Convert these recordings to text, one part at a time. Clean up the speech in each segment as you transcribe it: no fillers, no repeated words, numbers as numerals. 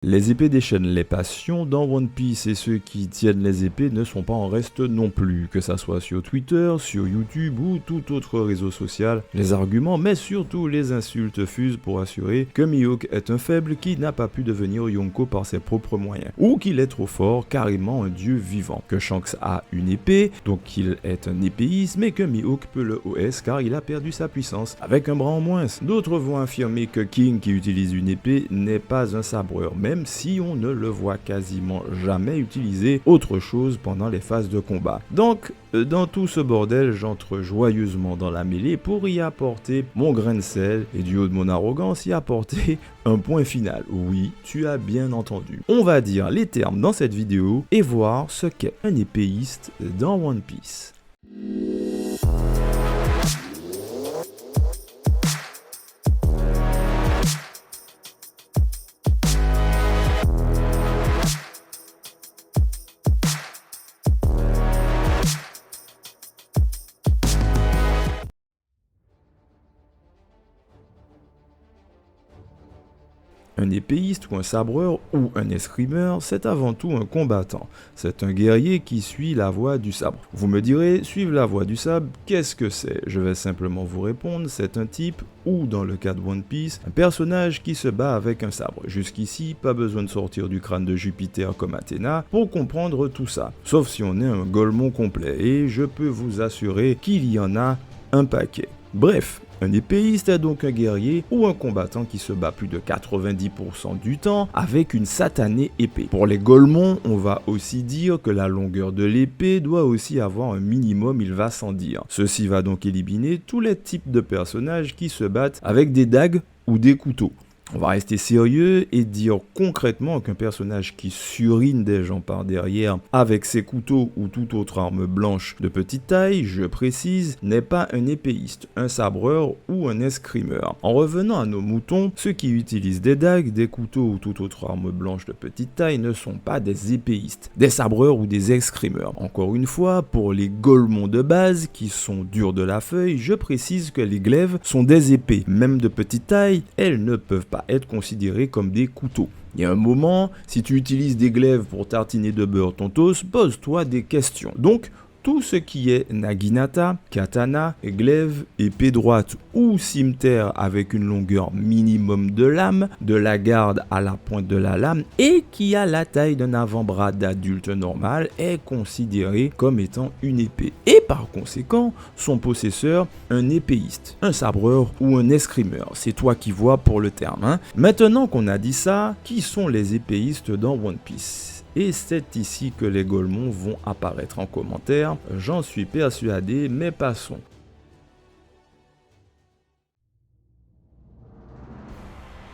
Les épées déchaînent les passions dans One Piece et ceux qui tiennent les épées ne sont pas en reste non plus, que ça soit sur Twitter, sur YouTube ou tout autre réseau social. Les arguments, mais surtout les insultes fusent pour assurer que Mihawk est un faible qui n'a pas pu devenir Yonko par ses propres moyens, ou qu'il est trop fort, carrément un dieu vivant, que Shanks a une épée, donc qu'il est un épéiste, mais que Mihawk peut le OS car il a perdu sa puissance, avec un bras en moins. D'autres vont affirmer que King qui utilise une épée n'est pas un sabreur, même si on ne le voit quasiment jamais utiliser autre chose pendant les phases de combat. Donc, dans tout ce bordel, j'entre joyeusement dans la mêlée pour y apporter mon grain de sel et du haut de mon arrogance y apporter un point final. Oui, tu as bien entendu. On va dire les termes dans cette vidéo et voir ce qu'est un épéiste dans One Piece. Un épéiste ou un sabreur ou un escrimeur, c'est avant tout un combattant. C'est un guerrier qui suit la voie du sabre. Vous me direz, suivre la voie du sabre, qu'est-ce que c'est? Je vais simplement vous répondre, c'est un type, ou dans le cas de One Piece, un personnage qui se bat avec un sabre. Jusqu'ici, pas besoin de sortir du crâne de Jupiter comme Athéna pour comprendre tout ça. Sauf si on est un Golemon complet, et je peux vous assurer qu'il y en a un paquet. Bref, un épéiste est donc un guerrier ou un combattant qui se bat plus de 90% du temps avec une satanée épée. Pour les Golemons, on va aussi dire que la longueur de l'épée doit aussi avoir un minimum, il va sans dire. Ceci va donc éliminer tous les types de personnages qui se battent avec des dagues ou des couteaux. On va rester sérieux et dire concrètement qu'un personnage qui surine des gens par derrière avec ses couteaux ou toute autre arme blanche de petite taille, je précise, n'est pas un épéiste, un sabreur ou un escrimeur. En revenant à nos moutons, ceux qui utilisent des dagues, des couteaux ou toute autre arme blanche de petite taille ne sont pas des épéistes, des sabreurs ou des escrimeurs. Encore une fois, pour les Golemons de base qui sont durs de la feuille, je précise que les glaives sont des épées, même de petite taille, elles ne peuvent pas être considérés comme des couteaux. Il y a un moment, si tu utilises des glaives pour tartiner de beurre ton toast, pose-toi des questions. Donc, tout ce qui est naginata, katana, glaive, épée droite ou cimeterre avec une longueur minimum de lame, de la garde à la pointe de la lame et qui a la taille d'un avant-bras d'adulte normal est considéré comme étant une épée. Et par conséquent, son possesseur, un épéiste, un sabreur ou un escrimeur. C'est toi qui vois pour le terme. Hein. Maintenant qu'on a dit ça, qui sont les épéistes dans One Piece ? Et c'est ici que les Golemons vont apparaître en commentaire, j'en suis persuadé, mais passons.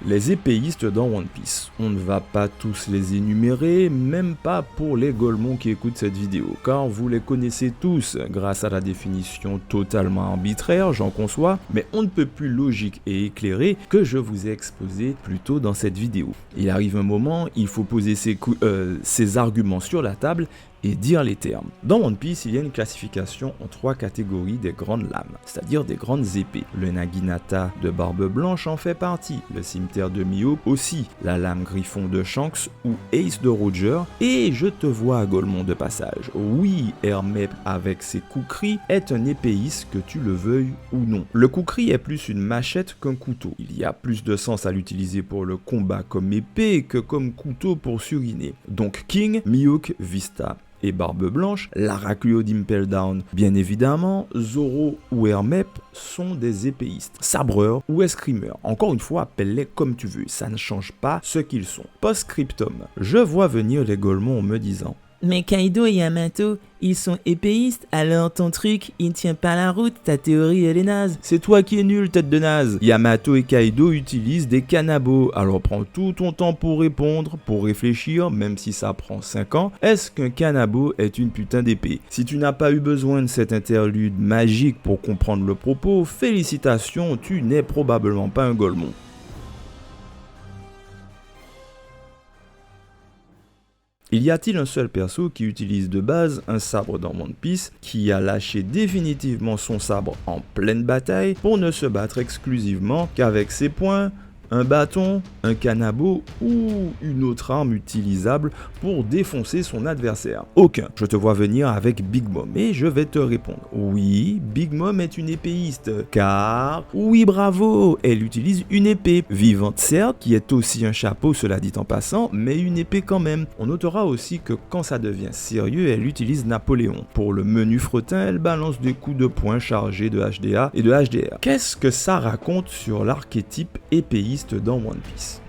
Les épéistes dans One Piece. On ne va pas tous les énumérer, même pas pour les Golemons qui écoutent cette vidéo, car vous les connaissez tous grâce à la définition totalement arbitraire, j'en conçois, mais on ne peut plus logique et éclairé que je vous ai exposé plus tôt dans cette vidéo. Il arrive un moment, il faut poser ses arguments sur la table et dire les termes. Dans One Piece, il y a une classification en 3 catégories des grandes lames, c'est-à-dire des grandes épées. Le naginata de Barbe Blanche en fait partie, le cimeterre de Mihawk aussi, la lame griffon de Shanks ou Ace de Roger, et je te vois à Golemon de passage. Oui, Hermep avec ses kukri est un épéiste que tu le veuilles ou non. Le kukri est plus une machette qu'un couteau. Il y a plus de sens à l'utiliser pour le combat comme épée que comme couteau pour suriner. Donc King, Mihawk, Vista et Barbe Blanche, l'Aracluo d'Impel Down, bien évidemment, Zoro ou Hermep sont des épéistes, sabreurs ou escrimeurs. Encore une fois, appelle-les comme tu veux, ça ne change pas ce qu'ils sont. Post-scriptum, je vois venir les Golemons en me disant: mais Kaido et Yamato, ils sont épéistes, alors ton truc, il tient pas la route, ta théorie elle est naze. C'est toi qui es nul, tête de naze. Yamato et Kaido utilisent des kanabo, alors prends tout ton temps pour répondre, pour réfléchir, même si ça prend 5 ans. Est-ce qu'un kanabo est une putain d'épée? Si tu n'as pas eu besoin de cet interlude magique pour comprendre le propos, félicitations, tu n'es probablement pas un Golemon. Il y a-t-il un seul perso qui utilise de base un sabre dans One Piece, qui a lâché définitivement son sabre en pleine bataille pour ne se battre exclusivement qu'avec ses poings, un bâton, un kanabo ou une autre arme utilisable pour défoncer son adversaire? Aucun. Je te vois venir avec Big Mom et je vais te répondre. Oui, Big Mom est une épéiste, car oui bravo, elle utilise une épée, vivante certes, qui est aussi un chapeau cela dit en passant, mais une épée quand même. On notera aussi que quand ça devient sérieux, elle utilise Napoléon. Pour le menu fretin, elle balance des coups de poing chargés de HDA et de HDR. Qu'est-ce que ça raconte sur l'archétype épéiste dans One Piece?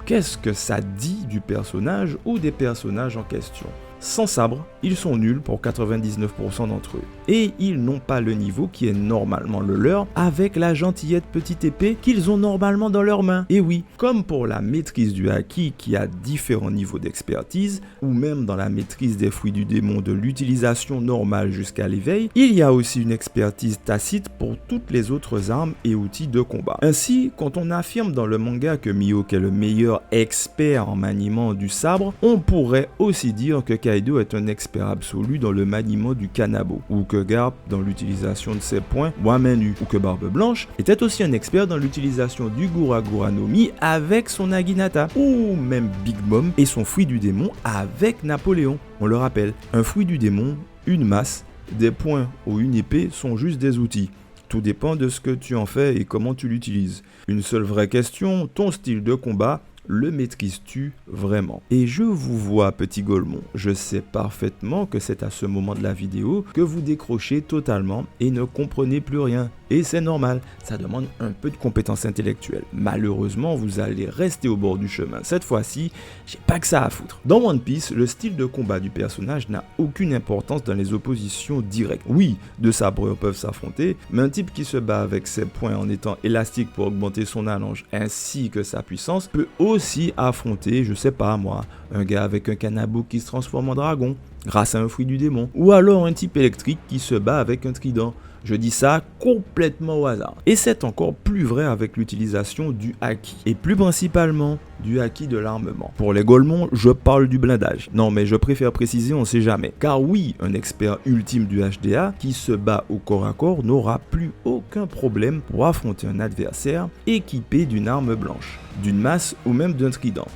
Qu'est-ce que ça dit du personnage ou des personnages en question? Sans sabre, ils sont nuls pour 99% d'entre eux. Et ils n'ont pas le niveau qui est normalement le leur avec la gentillette petite épée qu'ils ont normalement dans leurs mains. Et oui, comme pour la maîtrise du haki qui a différents niveaux d'expertise, ou même dans la maîtrise des fruits du démon de l'utilisation normale jusqu'à l'éveil, il y a aussi une expertise tacite pour toutes les autres armes et outils de combat. Ainsi, quand on affirme dans le manga que Mihawk est le meilleur expert en maniement du sabre, on pourrait aussi dire que Kaido est un expert absolu dans le maniement du kanabo, ou que Garp dans l'utilisation de ses poings Wamenu, ou que Barbe Blanche était aussi un expert dans l'utilisation du Guragura no Mi avec son Naginata, ou même Big Mom et son fruit du démon avec Napoléon. On le rappelle, un fruit du démon, une masse, des poings ou une épée sont juste des outils. Tout dépend de ce que tu en fais et comment tu l'utilises. Une seule vraie question, ton style de combat, le maîtrises-tu vraiment? Et je vous vois, petit Golemon, je sais parfaitement que c'est à ce moment de la vidéo que vous décrochez totalement et ne comprenez plus rien. Et c'est normal, ça demande un peu de compétence intellectuelle. Malheureusement, vous allez rester au bord du chemin. Cette fois-ci, j'ai pas que ça à foutre. Dans One Piece, le style de combat du personnage n'a aucune importance dans les oppositions directes. Oui, deux sabreurs peuvent s'affronter, mais un type qui se bat avec ses poings en étant élastique pour augmenter son allonge ainsi que sa puissance peut aussi affronter, je sais pas moi, un gars avec un kanabo qui se transforme en dragon grâce à un fruit du démon, ou alors un type électrique qui se bat avec un trident. Je dis ça complètement au hasard. Et c'est encore plus vrai avec l'utilisation du haki. Et plus principalement, du haki de l'armement. Pour les Golemons, je parle du blindage. Non, mais je préfère préciser, on sait jamais. Car oui, un expert ultime du HDA qui se bat au corps à corps n'aura plus aucun problème pour affronter un adversaire équipé d'une arme blanche, d'une masse ou même d'un trident.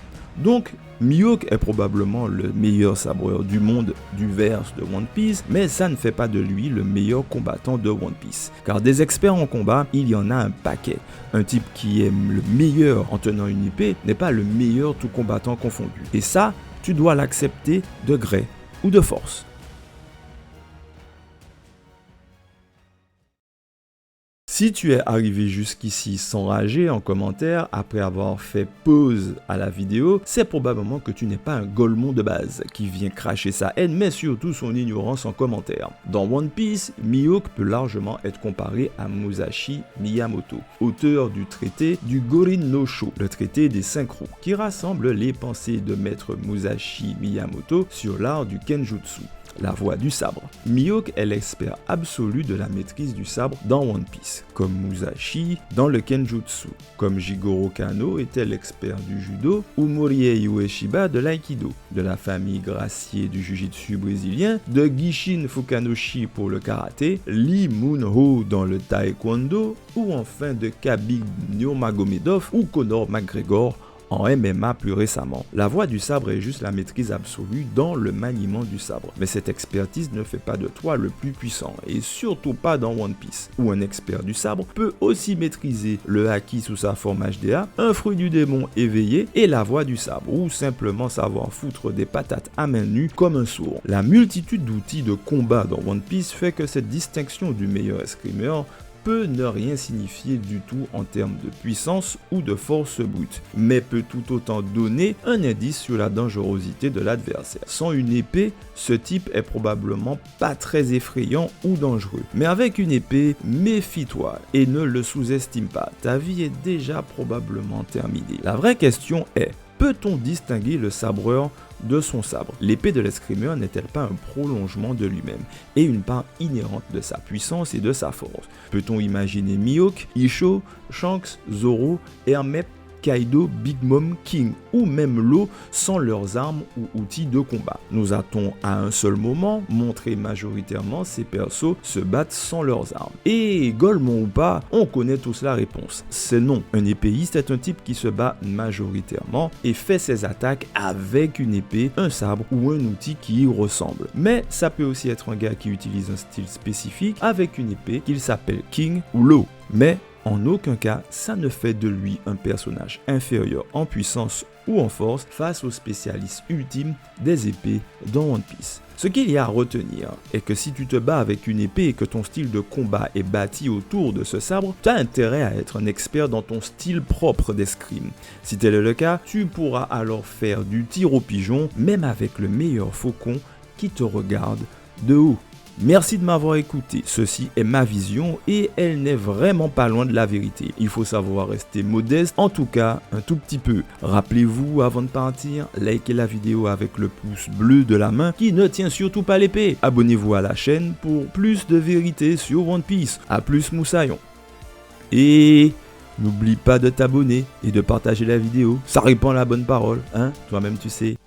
Donc, Mihawk est probablement le meilleur sabreur du monde du verse de One Piece, mais ça ne fait pas de lui le meilleur combattant de One Piece. Car des experts en combat, il y en a un paquet. Un type qui est le meilleur en tenant une épée n'est pas le meilleur tout combattant confondu. Et ça, tu dois l'accepter de gré ou de force. Si tu es arrivé jusqu'ici sans rager en commentaire après avoir fait pause à la vidéo, c'est probablement que tu n'es pas un Golemon de base qui vient cracher sa haine mais surtout son ignorance en commentaire. Dans One Piece, Mihawk peut largement être comparé à Musashi Miyamoto, auteur du traité du Gorin no Sho, le traité des 5 roues, qui rassemble les pensées de maître Musashi Miyamoto sur l'art du Kenjutsu. La voie du sabre. Mihawk est l'expert absolu de la maîtrise du sabre dans One Piece, comme Musashi dans le Kenjutsu, comme Jigoro Kano était l'expert du judo, ou Morihei Ueshiba de l'aïkido, de la famille Gracie du jiu-jitsu brésilien, de Gishin Fukanoshi pour le karaté, Lee Moon-ho dans le taekwondo, ou enfin de Khabib Nurmagomedov ou Conor McGregor en MMA plus récemment. La voie du sabre est juste la maîtrise absolue dans le maniement du sabre. Mais cette expertise ne fait pas de toi le plus puissant, et surtout pas dans One Piece, où un expert du sabre peut aussi maîtriser le haki sous sa forme HDA, un fruit du démon éveillé et la voie du sabre, ou simplement savoir foutre des patates à main nue comme un sourd. La multitude d'outils de combat dans One Piece fait que cette distinction du meilleur escrimeur peut ne rien signifier du tout en termes de puissance ou de force brute, mais peut tout autant donner un indice sur la dangerosité de l'adversaire. Sans une épée, ce type est probablement pas très effrayant ou dangereux. Mais avec une épée, méfie-toi et ne le sous-estime pas, ta vie est déjà probablement terminée. La vraie question est, peut-on distinguer le sabreur de son sabre? L'épée de l'escrimeur n'est-elle pas un prolongement de lui-même et une part inhérente de sa puissance et de sa force? Peut-on imaginer Mihawk, Isho, Shanks, Zoro, Hermep Kaido, Big Mom, King ou même Law sans leurs armes ou outils de combat. Nous a-t-on à un seul moment montré majoritairement ces persos se battent sans leurs armes? Et Golemon ou pas, on connaît tous la réponse. C'est non. Un épéiste est un type qui se bat majoritairement et fait ses attaques avec une épée, un sabre ou un outil qui y ressemble. Mais ça peut aussi être un gars qui utilise un style spécifique avec une épée qu'il s'appelle King ou Law. Mais en aucun cas, ça ne fait de lui un personnage inférieur en puissance ou en force face aux spécialistes ultimes des épées dans One Piece. Ce qu'il y a à retenir est que si tu te bats avec une épée et que ton style de combat est bâti autour de ce sabre, tu as intérêt à être un expert dans ton style propre d'escrime. Si tel est le cas, tu pourras alors faire du tir au pigeon, même avec le meilleur faucon qui te regarde de haut. Merci de m'avoir écouté, ceci est ma vision et elle n'est vraiment pas loin de la vérité. Il faut savoir rester modeste, en tout cas un tout petit peu. Rappelez-vous avant de partir, likez la vidéo avec le pouce bleu de la main qui ne tient surtout pas l'épée. Abonnez-vous à la chaîne pour plus de vérité sur One Piece. A plus moussaillon. Et n'oublie pas de t'abonner et de partager la vidéo, ça répand la bonne parole, hein, toi-même tu sais.